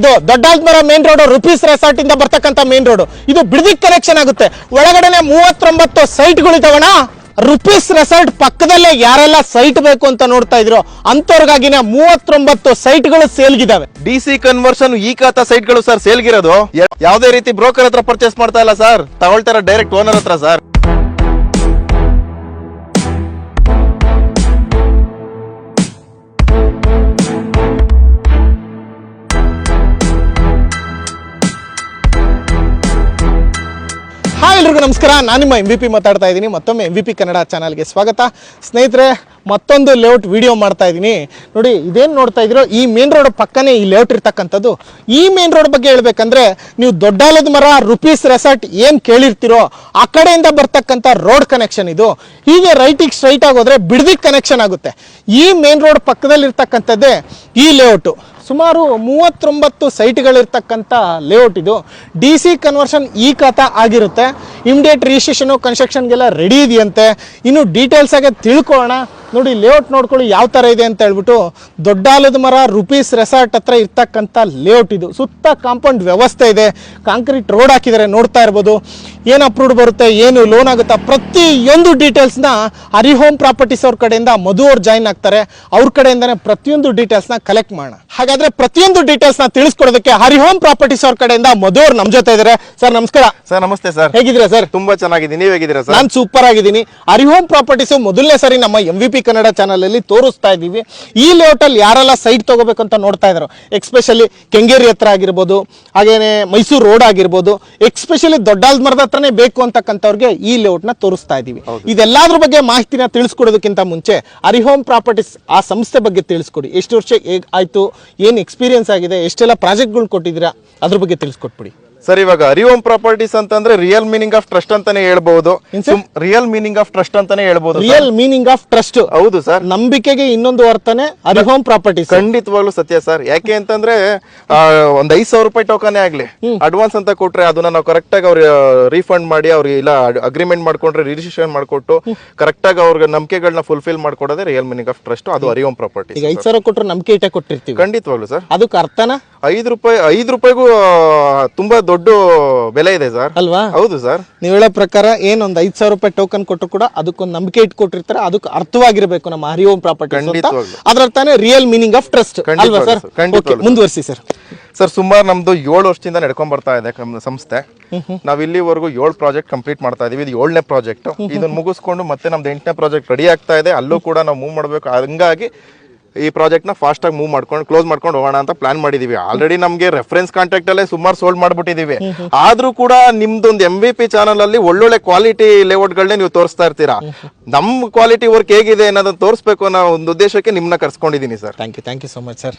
ಇದು Doddalamara main road rupees resort ಇಂದ ಬರ್ತಕ್ಕಂತ main road ಇದು ಬಿಡದಿಕ್ ಕನೆಕ್ಷನ್ ಆಗುತ್ತೆ. ಒಳಗಡೆನೆ 39 ಸೈಟ್ಗಳು ಇದಾವಣ. ರುಪೀಸ್ ರೆಸಾರ್ಟ್ ಪಕ್ಕದಲ್ಲೇ ಯಾರೆಲ್ಲ ಸೈಟ್ ಬೇಕು ಅಂತ ನೋಡ್ತಾ ಇದ್ರು ಅಂತವ್ರಿಗಾಗಿನೇ 39 ಸೈಟ್ಗಳು ಸೇಲ್ಗಿದಾವೆ. ಡಿಸಿ ಕನ್ವರ್ಷನ್ ಈ ಖಾತಾ ಸೈಟ್ಗಳು ಸರ್ ಸೇಲ್ಗಿರೋದು. ಯಾವುದೇ ರೀತಿ ಬ್ರೋಕರ್ ಹತ್ರ ಪರ್ಚೇಸ್ ಮಾಡ್ತಾ ಇಲ್ಲ ಸರ್, ತಗೊಳ್ತಾರ ಡೈರೆಕ್ಟ್ ಓನರ್ ಹತ್ರ ಸರ್. ಎಲ್ರಿಗೂ ನಮಸ್ಕಾರ, ನಾನು ನಿಮ್ಮ MVP ಮಾತಾಡ್ತಾ ಇದ್ದೀನಿ. ಮತ್ತೊಮ್ಮೆ MVP ಕನ್ನಡ ಚಾನಲ್ಗೆ ಸ್ವಾಗತ. ಸ್ನೇಹಿತರೆ, ಮತ್ತೊಂದು ಲೇಔಟ್ ವಿಡಿಯೋ ಮಾಡ್ತಾ ಇದ್ದೀನಿ. ನೋಡಿ, ಇದೇನು ನೋಡ್ತಾ ಇದ್ದೀರೋ ಈ ಮೇನ್ ರೋಡ್ ಪಕ್ಕನೇ ಈ ಲೇಔಟ್ ಇರ್ತಕ್ಕಂಥದ್ದು. ಈ ಮೇನ್ ರೋಡ್ ಬಗ್ಗೆ ಹೇಳ್ಬೇಕಂದ್ರೆ, ನೀವು ದೊಡ್ಡಾಲದ ಮರ ರುಪೀಸ್ ರೆಸಾರ್ಟ್ ಏನು ಕೇಳಿರ್ತೀರೋ ಆ ಕಡೆಯಿಂದ ಬರ್ತಕ್ಕಂಥ ರೋಡ್ ಕನೆಕ್ಷನ್ ಇದು. ಹೀಗೆ ರೈಟಿಗೆ ಸ್ಟ್ರೈಟ್ ಆಗೋದ್ರೆ ಬಿಡದಿಕ್ ಕನೆಕ್ಷನ್ ಆಗುತ್ತೆ. ಈ ಮೇನ್ ರೋಡ್ ಪಕ್ಕದಲ್ಲಿ ಇರ್ತಕ್ಕಂಥದ್ದೇ ಈ ಲೇಔಟು. ಸುಮಾರು 39 ಸೈಟ್ಗಳಿರ್ತಕ್ಕಂಥ ಲೇಔಟ್ ಇದು. DC ಕನ್ವರ್ಷನ್ ಈ ಖಾತಾ ಆಗಿರುತ್ತೆ. ಇಮಿಡಿಯೇಟ್ ರಿಜಿಸ್ಟ್ರೇಷನು ಕನ್ಸ್ಟ್ರಕ್ಷನ್ಗೆಲ್ಲ ರೆಡಿ ಇದೆಯಂತೆ. ಇನ್ನು ಡೀಟೇಲ್ಸ್ ಆಗಿ ತಿಳ್ಕೊಳ್ಳೋಣ. ನೋಡಿ, ಲೇಔಟ್ ನೋಡ್ಕೊಳ್ಳಿ ಯಾವ ಥರ ಇದೆ ಅಂತ ಹೇಳ್ಬಿಟ್ಟು. ದೊಡ್ಡಾಲದ ಮರ ರುಪೀಸ್ ರೆಸಾರ್ಟ್ ಹತ್ರ ಇರ್ತಕ್ಕಂಥ ಲೇಔಟ್ ಇದು. ಸುತ್ತ ಕಾಂಪೌಂಡ್ ವ್ಯವಸ್ಥೆ ಇದೆ, ಕಾಂಕ್ರೀಟ್ ರೋಡ್ ಹಾಕಿದ್ದಾರೆ, ನೋಡ್ತಾ ಇರ್ಬೋದು. ಏನು ಅಪ್ರೂವ್ಡ್ ಬರುತ್ತೆ, ಏನು ಲೋನ್ ಆಗುತ್ತಾ, ಪ್ರತಿಯೊಂದು ಡೀಟೇಲ್ಸ್ನ ಹರಿಹೋಮ್ ಪ್ರಾಪರ್ಟೀಸ್ ಅವ್ರ ಕಡೆಯಿಂದ ಮಧು ಅವ್ರು ಜಾಯಿನ್ ಆಗ್ತಾರೆ. ಅವ್ರ ಕಡೆಯಿಂದನೇ ಪ್ರತಿಯೊಂದು ಡೀಟೇಲ್ಸ್ನ ಕಲೆಕ್ಟ್ ಮಾಡೋಣ. ಹಾಗಾದ್ರೆ ಪ್ರತಿಯೊಂದು ಡೀಟೇಲ್ಸ್ನ ತಿಳಿಸ್ಕೊಡೋದಕ್ಕೆ ಹರಿಹೋಮ್ ಪ್ರಾಪರ್ಟೀಸ್ ಅವ್ರ ಕಡೆಯಿಂದ ಮಧು ಅವ್ರು ನಮ್ಮ ಜೊತೆ ಇದ್ದಾರೆ. ಸರ್ ನಮಸ್ಕಾರ. ಸರ್ ನಮಸ್ತೆ ಸರ್, ಹೇಗಿದ್ದೀರಾ ಸರ್? ತುಂಬಾ ಚೆನ್ನಾಗಿದ್ದೀನಿ, ನೀವು ಹೇಗಿದ್ದೀರಾ ಸರ್? ನಾನು ಸೂಪರ್ ಆಗಿದ್ದೀನಿ. ಹರಿಹೋಮ್ ಪ್ರಾಪರ್ಟೀಸ್ ಮೊದಲನೇ ಸರಿ ನಮ್ಮ MVP ಕನ್ನಡ ಚಾನಲ್ ಅಲ್ಲಿ ತೋರಿಸ್ತಾ ಇದ್ದೀವಿ. ಈ ಲೇಔಟ್ ಅಲ್ಲಿ ಯಾರೆಲ್ಲ ಸೈಟ್ ತಗೋಬೇಕು ಅಂತ ನೋಡ್ತಾ ಇದ್ರು, ಎಕ್ಸ್ಪೆಷಲಿ ಕೆಂಗೇರಿ ಹತ್ರ ಆಗಿರ್ಬೋದು, ಹಾಗೇನೆ ಮೈಸೂರು ರೋಡ್ ಆಗಿರ್ಬೋದು, ಎಕ್ಸ್ಪೆಷಲಿ ದೊಡ್ಡಾಲ್ದ ಮರದ ಹತ್ರನೇ ಬೇಕು ಅಂತಕ್ಕಂಥವ್ರಿಗೆ ಈ ಲೇಔಟ್ ನ ತೋರಿಸ್ತಾ ಇದೀವಿ. ಇದೆಲ್ಲದ್ರ ಬಗ್ಗೆ ಮಾಹಿತಿನ ತಿಳಿಸ್ಕೊಡೋದಕ್ಕಿಂತ ಮುಂಚೆ ಹರಿಹೋಮ್ ಪ್ರಾಪರ್ಟೀಸ್ ಆ ಸಂಸ್ಥೆ ಬಗ್ಗೆ ತಿಳಿಸ್ಕೊಡಿ. ಎಷ್ಟು ವರ್ಷ ಆಯ್ತು, ಏನ್ ಎಕ್ಸ್ಪೀರಿಯನ್ಸ್ ಆಗಿದೆ, ಎಷ್ಟೆಲ್ಲ ಪ್ರಾಜೆಕ್ಟ್ಗಳು ಕೊಟ್ಟಿದ್ದೀರಾ, ಅದ್ರ ಬಗ್ಗೆ ತಿಳಿಸ್ಕೊಟ್ಬಿಡಿ. ಸರ್, ಇವಾಗ ಹರಿಹೋಮ್ ಪ್ರಾಪರ್ಟೀಸ್ ಅಂತಂದ್ರೆ ರಿಯಲ್ ಮೀನಿಂಗ್ ಆಫ್ ಟ್ರಸ್ಟ್ ಅಂತಾನೆ ಹೇಳ್ಬಹುದು. ರಿಯಲ್ ಮೀನಿಂಗ್ ಆಫ್ ಟ್ರಸ್ಟ್ ಅಂತಾನೆ ಹೇಳ್ಬಹುದು. Real meaning of trust. ಹೌದು ಸರ್, ನಂಬಿಕೆಗೆ ಇನ್ನೊಂದು ಅರ್ಥನೇ ಹರಿಹೋಮ್ ಪ್ರಾಪರ್ಟೀಸ್. ಖಂಡಿತವಾಗ್ಲೂ ಸತ್ಯ ಸರ್. ಯಾಕೆ ಅಂತಂದ್ರೆ ಒಂದ್ 5,000 ರೂಪಾಯಿ ಟೋಕನ್ ಆಗ್ಲಿ ಅಡ್ವಾನ್ಸ್ ಅಂತ ಕೊಟ್ರೆ ಅದನ್ನ ನಾವು ಕರೆಕ್ಟ್ ಆಗಿ ಅವ್ರಿಗೆ ರೀಫಂಡ್ ಮಾಡಿ ಅವ್ರಿಗೆ ಇಲ್ಲ ಅಗ್ರಿಮೆಂಟ್ ಮಾಡ್ಕೊಂಡ್ರೆ ರಿಜಿಸ್ಟ್ರೇಷನ್ ಮಾಡ್ಕೊಟ್ಟು ಕರೆಕ್ಟ್ ಆಗಿ ಅವ್ರಿಗೆ ನಂಬಿಕೆಗಳನ್ನ ಫುಲ್ಫಿಲ್ ಮಾಡ್ಕೊಡೋದೇ ರಿಯಲ್ ಮೀನಿಂಗ್ ಆಫ್ ಟ್ರಸ್ಟ್. ಅದು ಹರಿಹೋಮ್ ಪ್ರಾಪರ್ಟೀಸ್. ಈಗ 5,000 ಕೊಟ್ಟರೆ ನಂಬಿಕೆ ಇಟ್ಟೆ ಕೊಟ್ಟಿರ್ತೀವಿ. ಖಂಡಿತವಾಗ್ಲು ಸರ್. ಅದಕ್ಕೆ ಅರ್ಥನ 5 ರೂಪಾಯಿಗೂ ತುಂಬಾ ದೊಡ್ಡ ಬೆಲೆ ಇದೆ ಸರ್, ಅಲ್ವಾ? ಹೌದು ಸರ್. ನೀವು ಹೇಳೋ ಪ್ರಕಾರ ಏನೊಂದು 5,000 ರೂಪಾಯಿ ಟೋಕನ್ ಕೊಟ್ಟರು ಕೂಡ ಅದಕ್ಕೊಂದು ನಂಬಿಕೆ ಇಟ್ಕೊಟ್ಟಿರ್ತಾರೆ. ಅದಕ್ಕೆ ಅರ್ಥವಾಗಿರ್ಬೇಕು ನಮ್ಮ ಹರಿಹೋಮ್ ಪ್ರಾಪರ್ಟೀಸ್ ಅಂತ. ಅದ್ರ ಅರ್ಥನೇ ರಿಯಲ್ ಮೀನಿಂಗ್ ಆಫ್ ಟ್ರಸ್ಟ್, ಅಲ್ವಾ ಸರ್? ಮುಂದುವರಿಸಿ ಸರ್. ಸರ್, ಸುಮಾರು ನಮ್ದು 7 ವರ್ಷದಿಂದ ನಡ್ಕೊಂಡ್ ಬರ್ತಾ ಇದೆ ಸಂಸ್ಥೆ. ನಾವ್ ಇಲ್ಲಿವರೆಗೂ 7 ಪ್ರಾಜೆಕ್ಟ್ ಕಂಪ್ಲೀಟ್ ಮಾಡ್ತಾ ಇದೀವಿ. ಇದು 7ನೇ ಪ್ರಾಜೆಕ್ಟ್. ಇದನ್ನ ಮುಗಿಸ್ಕೊಂಡು ಮತ್ತೆ ನಮ್ದು 8ನೇ ಪ್ರಾಜೆಕ್ಟ್ ರೆಡಿ ಆಗ್ತಾ ಇದೆ. ಅಲ್ಲೂ ಕೂಡ ನಾವು ಮೂವ್ ಮಾಡ್ಬೇಕು. ಹಂಗಾಗಿ ಈ ಪ್ರಾಜೆಕ್ಟ್ ನ ಫಾಸ್ಟ್ ಆಗಿ ಮೂವ್ ಮಾಡ್ಕೊಂಡು ಕ್ಲೋಸ್ ಮಾಡ್ಕೊಂಡು ಹೋಗೋಣ ಅಂತ ಪ್ಲಾನ್ ಮಾಡಿದೀವಿ. ಆಲ್ರೆಡಿ ನಮ್ಗೆ ರೆಫರೆನ್ಸ್ ಕಾಂಟ್ಯಾಕ್ಟ್ ಅಲ್ಲೇ ಸುಮಾರು ಸೋಲ್ಡ್ ಮಾಡ್ಬಿಟ್ಟಿದೀವಿ. ಆದ್ರೂ ಕೂಡ ನಿಮ್ದೊಂದು MVP ಚಾನಲ್ ಅಲ್ಲಿ ಒಳ್ಳೊಳ್ಳೆ ಕ್ವಾಲಿಟಿ ಲೇಔಟ್ ಗಳನ್ನೇ ನೀವು ತೋರಿಸ್ತಾ ಇರ್ತೀರಾ. ನಮ್ ಕ್ವಾಲಿಟಿ ವರ್ಕ್ ಹೇಗಿದೆ ಅನ್ನೋದನ್ನ ತೋರಿಸ್ಬೇಕು ಅನ್ನೋ ಒಂದು ಉದ್ದೇಶಕ್ಕೆ ನಿಮ್ನ ಕರ್ಸ್ಕೊಂಡಿದೀನಿ sir. Thank you so much sir.